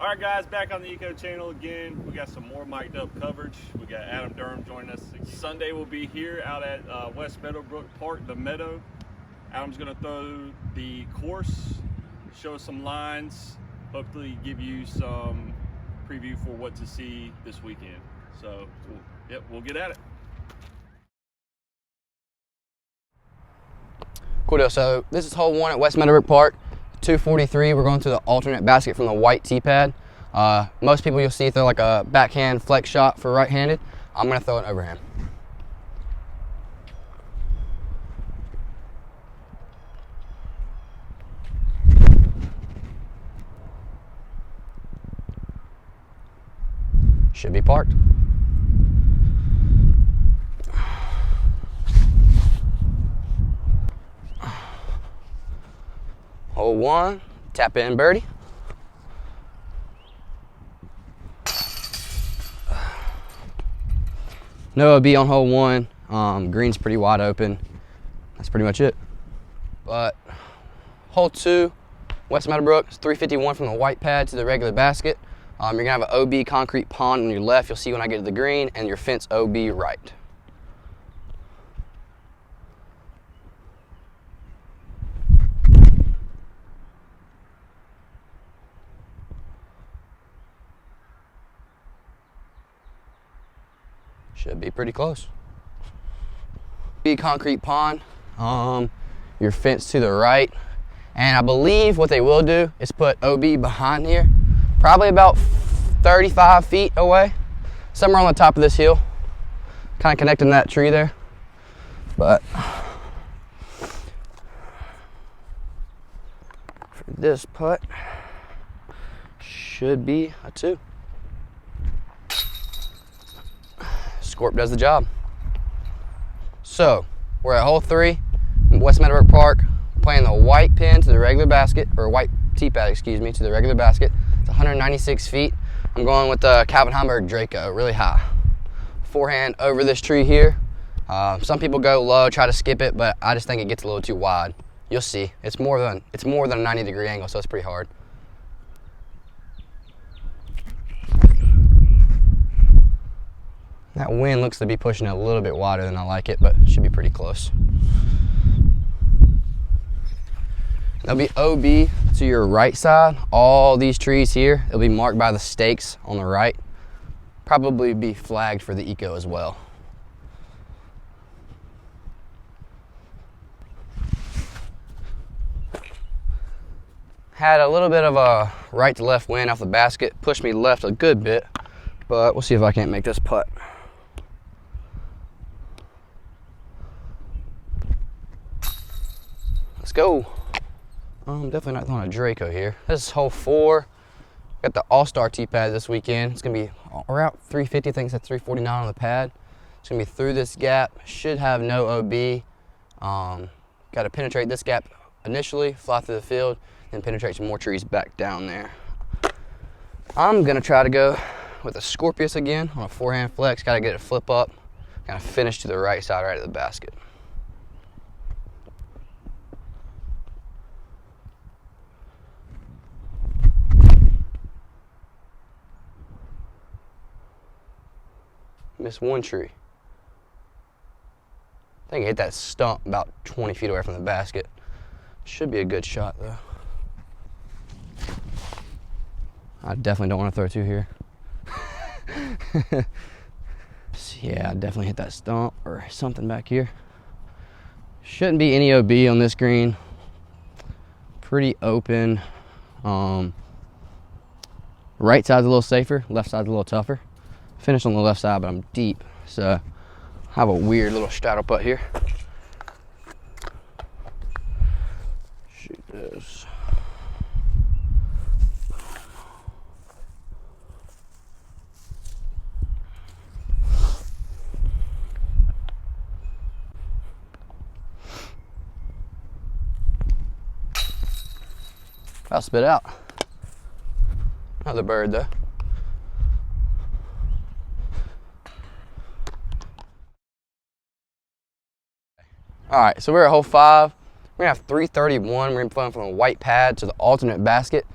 All right, guys, back on the Eco channel again. We got some more mic'd up coverage. We got Adam Durham joining us. Sunday we'll be here out at West Meadowbrook Park, the Meadow. Adam's gonna throw the course, show us some lines, hopefully give you some preview for what to see this weekend. So, we'll get at it. Cool deal. So this is hole 1 at West Meadowbrook Park, 243. We're going to the alternate basket from the white tee pad. Most people you'll see throw like a backhand flex shot for right-handed. I'm going to throw an overhand. Should be parked. Hole 1, tap in birdie. No OB on hole 1. Green's pretty wide open. That's pretty much it. But hole 2, West Meadowbrook, is 351 from the white pad to the regular basket. You're gonna have an OB concrete pond on your left. You'll see when I get to the green, and your fence OB right. Should be pretty close. Big concrete pond, your fence to the right. And I believe what they will do is put OB behind here, probably about 35 feet away, somewhere on the top of this hill, kind of connecting that tree there. But for this putt, should be a 2. Scorp does the job. So we're at hole 3 in West Meadowbrook Park, playing the white pin to the regular basket, or white tee pad, excuse me, to the regular basket. It's 196 feet. I'm going with the Calvin Heimberg Draco, really high. Forehand over this tree here. Some people go low, try to skip it, but I just think it gets a little too wide. You'll see. It's more than a 90-degree angle, so it's pretty hard. That wind looks to be pushing it a little bit wider than I like it, but it should be pretty close. There'll be OB to your right side. All these trees here, they'll be marked by the stakes on the right. Probably be flagged for the Eco as well. Had a little bit of a right to left wind off the basket, pushed me left a good bit, but we'll see if I can't make this putt. Let's go. I'm definitely not throwing a Draco here. This is hole 4. Got the All-Star tee pad this weekend. It's gonna be around 350, I think it's at 349 on the pad. It's gonna be through this gap. Should have no OB. Got to penetrate this gap initially, fly through the field, then penetrate some more trees back down there. I'm gonna try to go with a Scorpius again on a forehand flex. Got to get it flip up, kind of finish to the right side, right at the basket. Missed one tree. I think I hit that stump about 20 feet away from the basket. Should be a good shot though. I definitely don't want to throw 2 here. Yeah, I definitely hit that stump or something back here. Shouldn't be any OB on this green. Pretty open. Right side's a little safer, left side's a little tougher. Finished on the left side, but I'm deep, so I have a weird little straddle putt here. Shoot this. I'll spit out. Another bird though. All right, so we're at hole 5. We're gonna have 331. We're gonna be playing from the white pad to the alternate basket.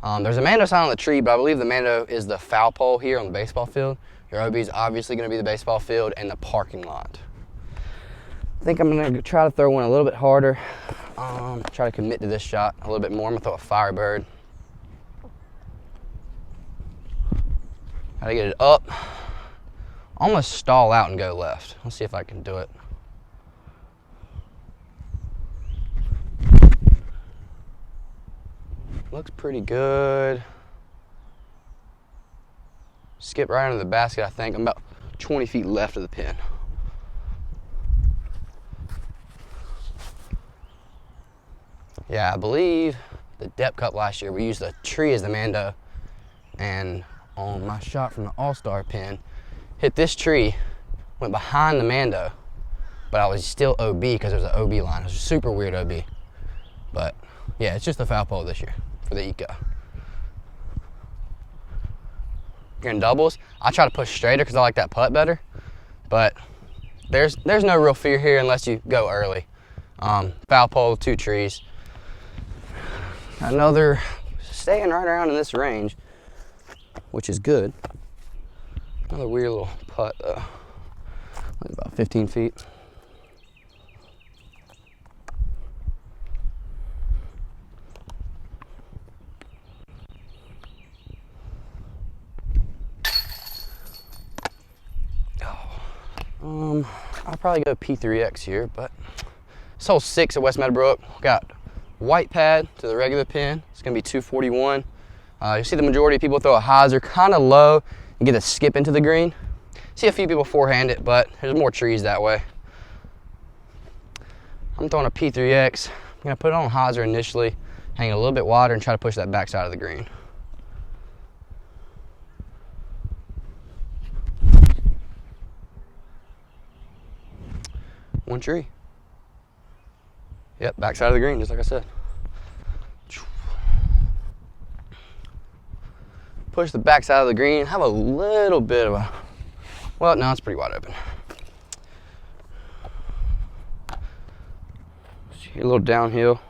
There's a Meadow sign on the tree, but I believe the Meadow is the foul pole here on the baseball field. Your OB is obviously going to be the baseball field and the parking lot. I think I'm going to try to throw one a little bit harder. Try to commit to this shot a little bit more. I'm going to throw a Firebird. Got to get it up. Almost stall out and go left. Let's see if I can do it. Looks pretty good. Skip right under the basket, I think. I'm about 20 feet left of the pin. Yeah, I believe the depth cup last year, we used the tree as the Meadow. And on my shot from the All-Star pin, hit this tree, went behind the Meadow, but I was still OB because there was an OB line. It was a super weird OB. But yeah, it's just a foul pole this year for the Eco. You're in doubles. I try to push straighter because I like that putt better, but there's no real fear here unless you go early. Foul pole, 2 trees. Another staying right around in this range, which is good. Another weird little putt though. Like about 15 feet. I'll probably go P3X here, but it's hole 6 at West Meadowbrook. Got white pad to the regular pin. It's gonna be 241. You see the majority of people throw a hyzer kind of low and get a skip into the green. See a few people forehand it, but there's more trees that way. I'm throwing a P3X. I'm gonna put it on hyzer initially, hang it a little bit wider and try to push that backside of the green. One tree. Yep, backside of the green, just like I said. Push the backside of the green, have a little bit of a, well, no, it's pretty wide open. A little downhill.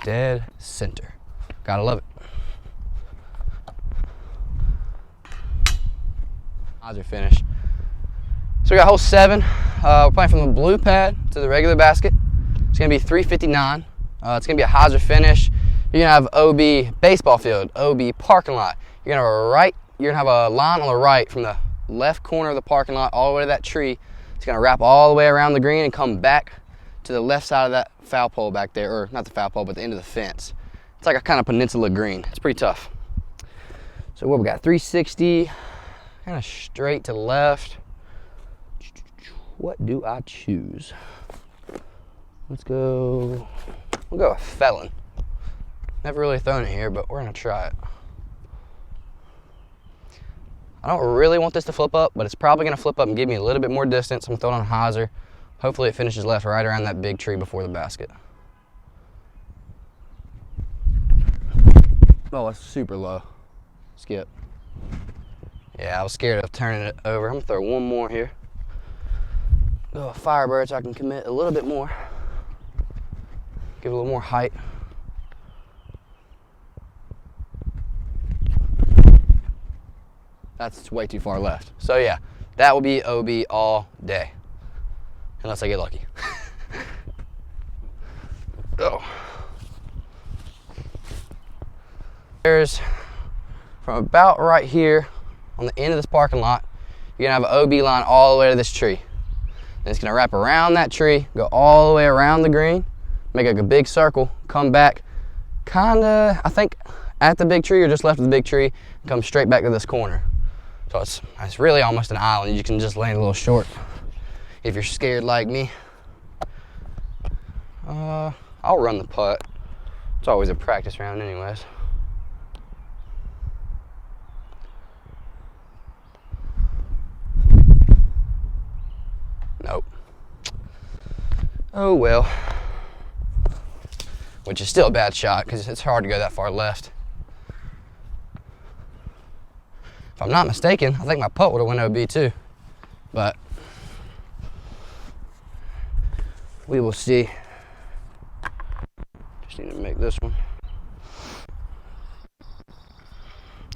Dead center. Gotta love it. Hyzer finish. So we got hole 7. We're playing from the blue pad to the regular basket. It's gonna be 359. It's gonna be a hyzer finish. You're gonna have OB baseball field, OB parking lot. You're gonna have a line on the right from the left corner of the parking lot all the way to that tree. It's gonna wrap all the way around the green and come back to the left side of that foul pole back there, or not the foul pole, but the end of the fence. It's like a kind of peninsula green. It's pretty tough. So what we got, 360, kind of straight to left. What do I choose? Let's go, we'll go with Felon. Never really thrown it here, but we're gonna try it. I don't really want this to flip up, but it's probably gonna flip up and give me a little bit more distance. I'm throwing on hyzer. Hopefully it finishes left right around that big tree before the basket. Oh, it's super low. Skip. Yeah, I was scared of turning it over. I'm gonna throw one more here. Go a Firebird so I can commit a little bit more. Give it a little more height. That's way too far left. So yeah, that will be OB all day. Unless I get lucky. Oh. There's, from about right here on the end of this parking lot, you're gonna have an OB line all the way to this tree. And it's gonna wrap around that tree, go all the way around the green, make like a big circle, come back, kinda, I think, at the big tree or just left of the big tree, and come straight back to this corner. So it's really almost an island. You can just land a little short if you're scared like me. I'll run the putt. It's always a practice round anyways. Nope. Oh well. Which is still a bad shot because it's hard to go that far left. If I'm not mistaken, I think my putt would have went OB too. but we will see. Just need to make this one.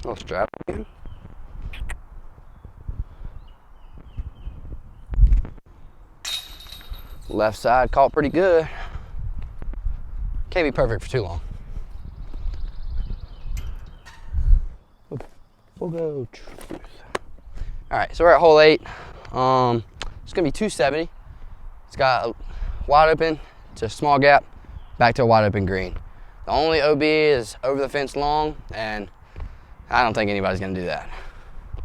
I'll strap again. Left side caught pretty good. Can't be perfect for too long. We'll go truth. All right, so we're at hole 8. It's gonna be 270. It's got a wide open to a small gap, back to a wide open green. The only OB is over the fence long, and I don't think anybody's gonna do that. I'm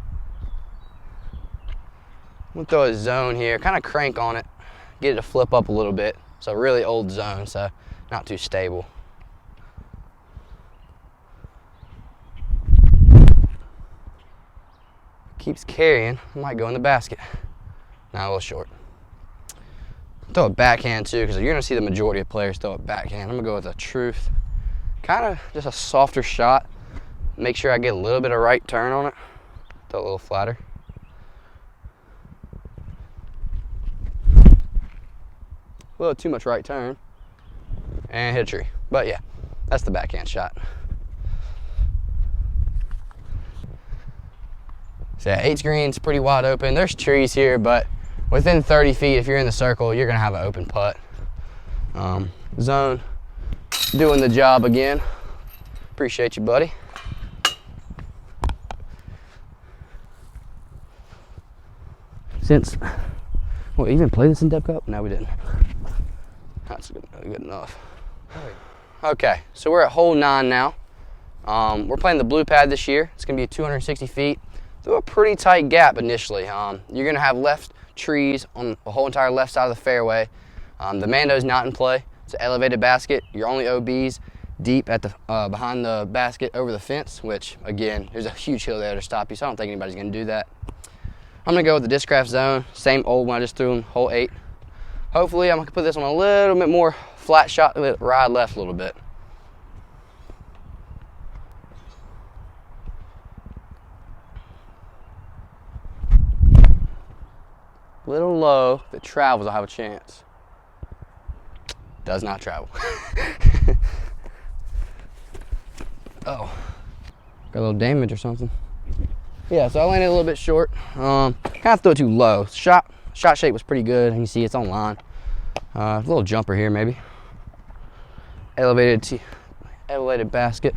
gonna throw a zone here, kind of crank on it, get it to flip up a little bit. It's a really old zone, so not too stable. Keeps carrying, might go in the basket. Not a little short. Throw a backhand too, because you're gonna see the majority of players throw a backhand. I'm gonna go with a truth. Kind of just a softer shot. Make sure I get a little bit of right turn on it. Throw a little flatter. A little too much right turn. And hit a tree. But yeah, that's the backhand shot. So yeah, 8's green's pretty wide open. There's trees here, but within 30 feet, if you're in the circle, you're gonna have an open putt. Zone, doing the job again. Appreciate you, buddy. Since, well, even play this in Dep Cup? No, we didn't. That's good enough. Okay, so we're at hole 9 now. We're playing the blue pad this year. It's gonna be 260 feet. Through a pretty tight gap initially. You're gonna have left trees on the whole entire left side of the fairway. The Meadow's not in play. It's an elevated basket. Your only OB's deep at the behind the basket over the fence, which again, there's a huge hill there to stop you, so I don't think anybody's gonna do that. I'm gonna go with the discraft zone, same old one I just threw in hole 8. Hopefully I'm gonna put this on a little bit more flat shot, ride left a little bit. Little low, if it travels, I'll have a chance. Does not travel. Oh, got a little damage or something. Yeah, so I landed a little bit short. Kind of threw it too low. Shot shape was pretty good. You can see it's on line. A little jumper here maybe. Elevated basket.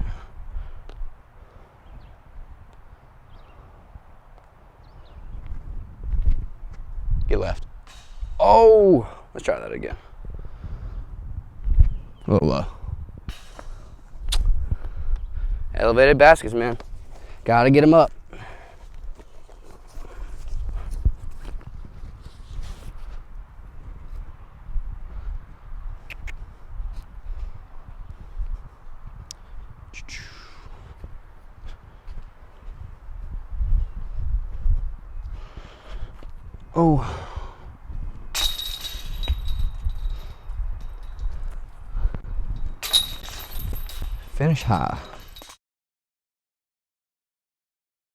Get left. Oh, let's try that again. A little low. Elevated baskets, man. Gotta get them up. Oh. Finish high.